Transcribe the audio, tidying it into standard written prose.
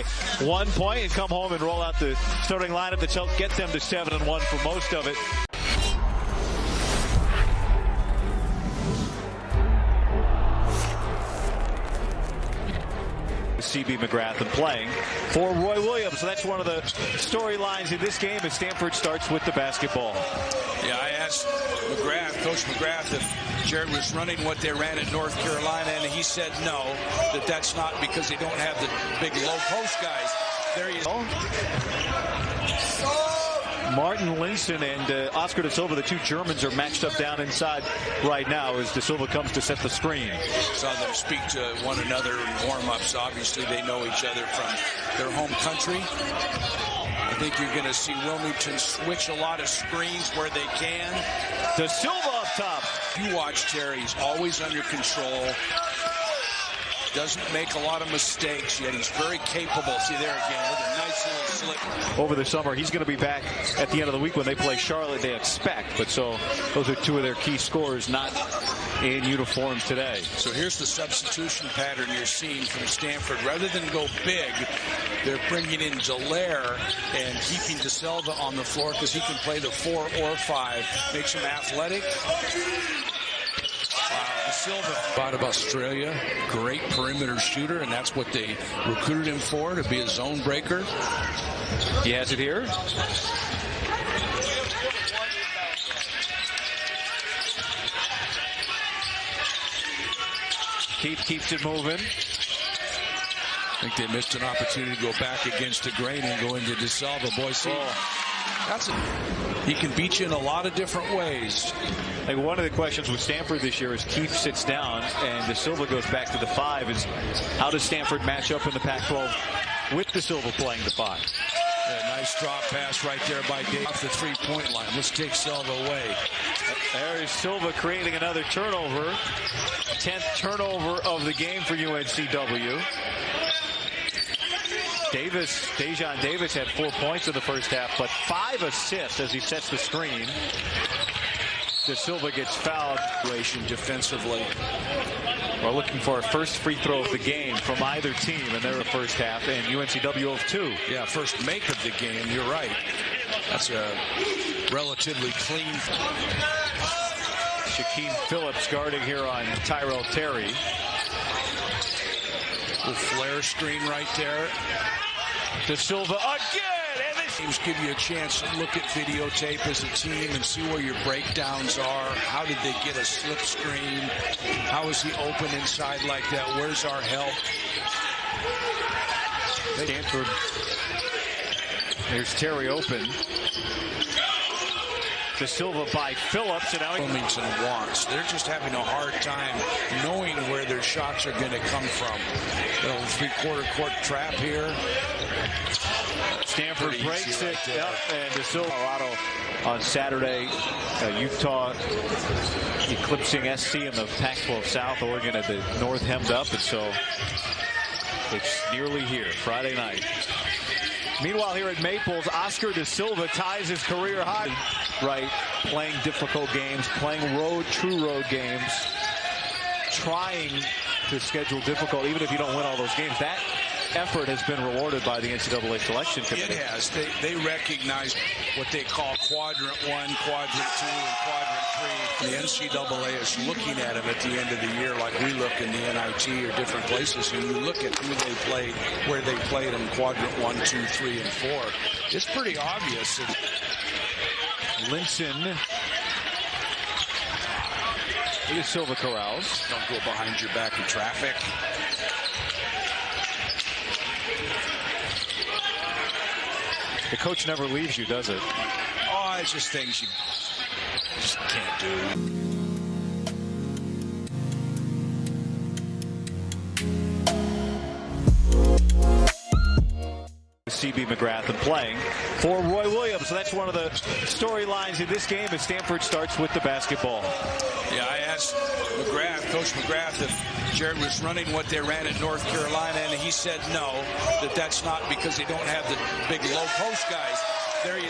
by 1 point and come home and roll out the starting lineup that's helped get them to 7-1 for most of it. CB McGrath and playing for Roy Williams. So that's one of the storylines in this game as Stanford starts with the basketball. Yeah, I asked Coach McGrath, if Jared was running what they ran at North Carolina, and he said no, that's not because they don't have the big low post guys. There you go. Martin Linson and Oscar Da Silva, the two Germans, are matched up down inside right now as Da Silva comes to set the screen. Saw them speak to one another in warm-ups. Obviously, they know each other from their home country. I think you're going to see Wilmington switch a lot of screens where they can. Da Silva up top. You watch Terry, he's always under control. Doesn't make a lot of mistakes, yet he's very capable. See there again with a nice little slip. Over the summer, he's going to be back at the end of the week when they play Charlotte, they expect. But so those are two of their key scorers not in uniform today. So here's the substitution pattern you're seeing from Stanford. Rather than go big, they're bringing in Delaire and keeping Da Silva on the floor because he can play the 4 or 5. Makes him athletic. Silva out of Australia, great perimeter shooter, and that's what they recruited him for, to be a zone breaker. He has it here. Keeps it moving. I think they missed an opportunity to go back against the grain and go into Da Silva. Boy, see, he can beat you in a lot of different ways. Like one of the questions with Stanford this year is Keith sits down and Da Silva goes back to the 5. Is how does Stanford match up in the Pac-12 with Da Silva playing the 5? Yeah, nice drop pass right there by Dave off the 3-point line. Let's take Silva away. There is Silva creating another turnover. 10th turnover of the game for UNCW. Dejan Davis had 4 points in the first half, but 5 assists as he sets the screen. Da Silva gets fouled defensively. We're looking for a first free throw of the game from either team in their first half, and UNCW of 2. Yeah, first make of the game, you're right. That's a relatively clean. Shaquem Phillips guarding here on Tyrell Terry. The flare screen right there. Da Silva again! Teams give you a chance to look at videotape as a team and see where your breakdowns are. How did they get a slip screen? How is he open inside like that? Where's our help? Stanford. There's Terry open. Da Silva by Phillips, and now Wilmington wants. They're just having a hard time knowing where their shots are going to come from. Little 3/4 court trap here. Stanford breaks it, and Da Silva. Colorado on Saturday. Utah eclipsing SC in the Pac-12 South. Oregon at the north hemmed up, and so it's nearly here. Friday night. Meanwhile, here at Maples, Oscar Da Silva ties his career high. Right, playing difficult games, playing true road games, trying to schedule difficult, even if you don't win all those games. That effort has been rewarded by the NCAA selection committee. It has. They recognize what they call quadrant 1, quadrant 2, and quadrant 3. The NCAA is looking at them at the end of the year like we look in the NIT or different places, and you look at who they played, where they played in quadrant 1, 2, 3, and 4. It's pretty obvious. Linson. Look at Silva corrals. Don't go behind your back in traffic. The coach never leaves you, does it? Oh, it's just things you just can't do. CB McGrath and playing for Roy Williams. So that's one of the storylines in this game as Stanford starts with the basketball. Yeah, I asked Coach McGrath, if Jared was running what they ran at North Carolina, and he said no, that's not because they don't have the big low post guys. There you